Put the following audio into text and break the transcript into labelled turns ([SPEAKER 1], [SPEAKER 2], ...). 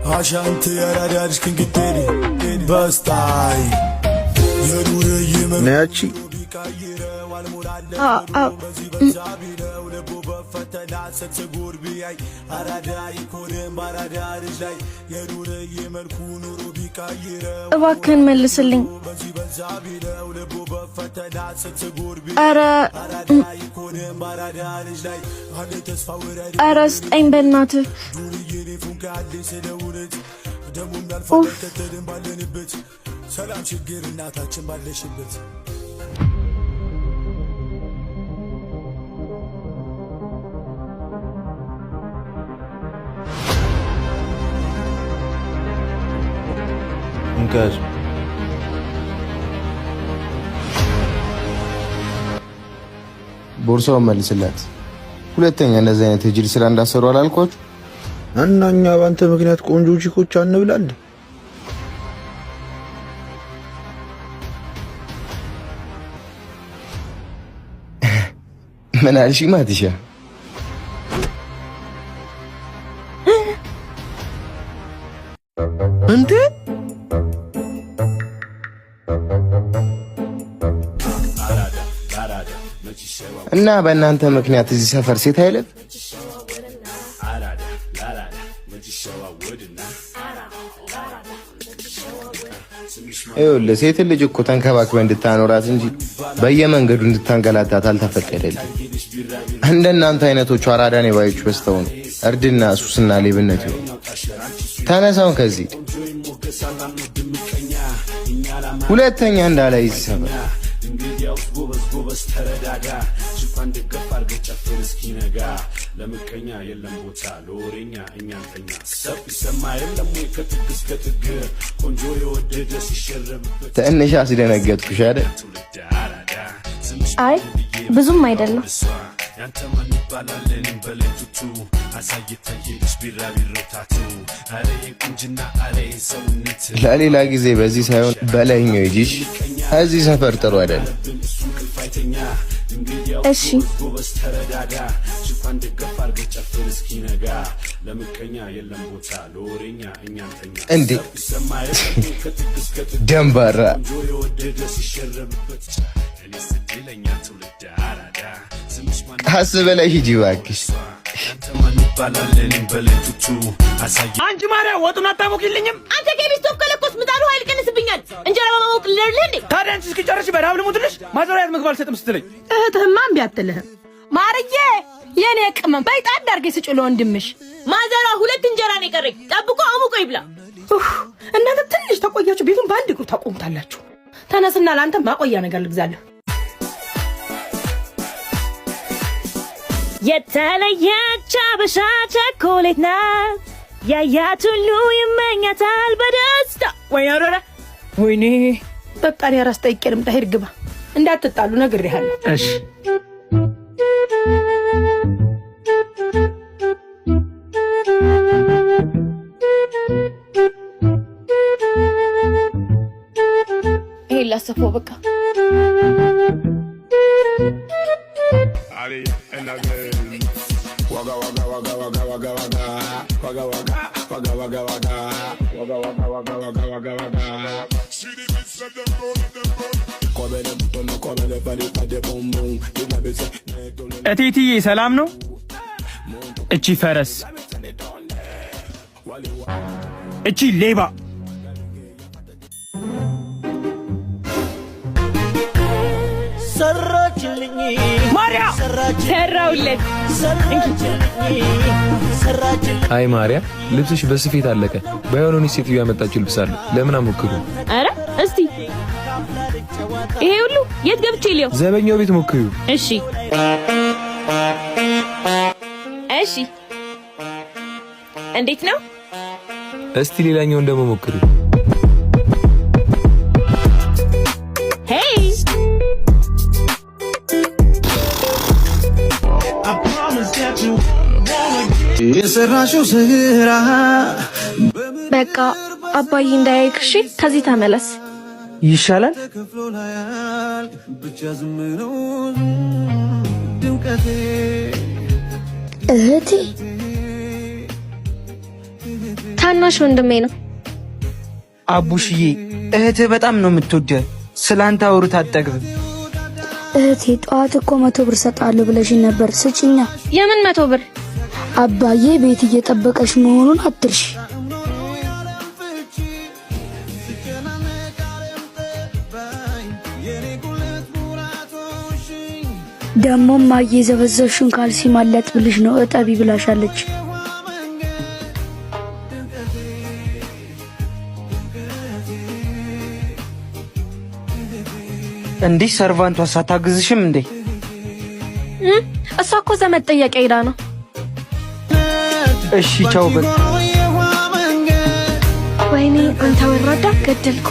[SPEAKER 1] አሻንት ያራዳድሽ ክንግቴሪ በስታይ የዱር
[SPEAKER 2] ነያቺ
[SPEAKER 3] እባክህን መልስልኝ። ኧረ ስጠኝ በእናትህ። ሰላም ችግር እናታችን ባለሽበት
[SPEAKER 2] እንካዝ ቦርሳውን መልስላት። ሁለተኛ እንደዚህ አይነት የጅል ስራ እንዳሰሩ አላልኳችሁ? እና እኛ ባንተ ምክንያት ቆንጆ ቺኮች አንብላለን። ምን አልሽ ማትሻ? እንዴ እና በእናንተ ምክንያት እዚህ ሰፈር ሴት አይለፍ። ይኸውልህ ሴት ልጅ እኮ ተንከባክበህ እንድታኖራት እንጂ በየመንገዱ እንድታንገላታት አልተፈቀደልም። እንደናንተ አይነቶቹ አራዳኔ ባዮች በስተው ነው እርድና ሱስና ሌብነት ይሆን። ተነሳውን ከዚህ ሁለተኛ እንዳላይ እዚህ ሰፈር ለምቀኛ የለም ቦታ ለወሬኛ እኛንተኛ ሰብ ይሰማ የለም ወይ ከትግስ ከትግ ቆንጆ የወደደ ሲሸረብበት ትንሽ አስደነገጥኩሽ አይደል?
[SPEAKER 3] አይ ብዙም አይደለም። ያንተ ማን ይባላል ለኔም በለቱቱ አሳይተኝሽ ቢራቢሮታቱ አሬ ቁንጅና አሬ ሰውነት
[SPEAKER 2] ለሌላ ጊዜ በዚህ ሳይሆን በላይኛው ይጂሽ እዚህ ሰፈር ጥሩ አይደለም።
[SPEAKER 3] እሺ
[SPEAKER 2] እንዴ ደንባራ አስበላይ ሂጂ እባክሽ።
[SPEAKER 4] አንቺ ማርያም ወጡን አታሞቂልኝም?
[SPEAKER 5] አንተ ከቤት ተከለኮስ ምጣዱ ኃይል ቀንስብኛል። እንጀራ በማሞቅ ልደርልህ እንዴ?
[SPEAKER 4] ታዲያ አንቺ እስኪጨርሽ በረሀብ ልሙትልሽ? ማዞሪያት ምግብ አልሰጥም ስትለኝ
[SPEAKER 5] እህትህማ እምቢ አትልህም። ማርዬ የኔ ቅመም በይጣድ አድርጌ ስጭ ለወንድምሽ። ማዘሯ ሁለት እንጀራ ነው የቀረኝ። ጠብቆ አሙቆ ይብላ።
[SPEAKER 6] እናንተ ትንሽ ተቆያችሁ ቤቱን በአንድ እግሩ ታቆሙታላችሁ። ተነስና ለአንተ ማቆያ ነገር ልግዛለሁ።
[SPEAKER 3] የተለየች አበሻ ቸኮሌት ናት። ያያት ሁሉ ይመኛታል በደስታ።
[SPEAKER 6] ወይ አረረ ወይኔ በቃ እኔ ራስ ጠይቄ ልምጣ። ሂድ ግባ እንዳትጣሉ ነግሬሃለሁ።
[SPEAKER 4] እሺ
[SPEAKER 3] ይሄ ላሰፈው በቃ
[SPEAKER 4] እቴትዬ ሰላም ነው? እቺ ፈረስ፣ እቺ ሌባ
[SPEAKER 5] ሰራችልኝ
[SPEAKER 4] ማርያ
[SPEAKER 3] ሰራውለት።
[SPEAKER 7] አይ ማርያ ልብስሽ በስፌት አለቀ። ባይሆን ሴትዮ ያመጣችው ልብስ አለ ለምን አሞክሩ?
[SPEAKER 3] አረ እስቲ ይሄ ሁሉ የት ገብቼ ሊው?
[SPEAKER 7] ዘበኛው ቤት ሞክሩ።
[SPEAKER 3] እሺ እሺ እንዴት ነው?
[SPEAKER 7] እስቲ ሌላኛውን ደግሞ ሞክሩ።
[SPEAKER 3] ሄይ
[SPEAKER 1] የሰራሽው ስራ
[SPEAKER 3] በቃ አባዬ እንዳያይክሽ ከዚህ ተመለስ
[SPEAKER 4] ይሻላል።
[SPEAKER 3] እህቴ
[SPEAKER 8] ታናሽ ወንድሜ ነው።
[SPEAKER 4] አቡሽዬ እህትህ በጣም ነው የምትወደው። ስላንተ አውርታ አጠግብ።
[SPEAKER 8] እህቴ ጠዋት እኮ 100 ብር ሰጣለሁ ብለሽኝ ነበር፣ ስጪኛ። የምን 100 ብር? አባዬ ቤት እየጠበቀሽ መሆኑን አትርሺ። ደሞ ማዬ ዘበዘሽን ካልሲ ማለጥ ብልሽ ነው እጠቢ ብላሻለች።
[SPEAKER 4] እንዴ ሰርቫንቷ ሳታግዝሽም እንዴ?
[SPEAKER 8] እሷ እኮ ዘመድ ጠየቀ ሄዳ ነው።
[SPEAKER 4] እሺ ቻው በል።
[SPEAKER 8] ወይኔ አንተ ወራዳ ገደልኩ።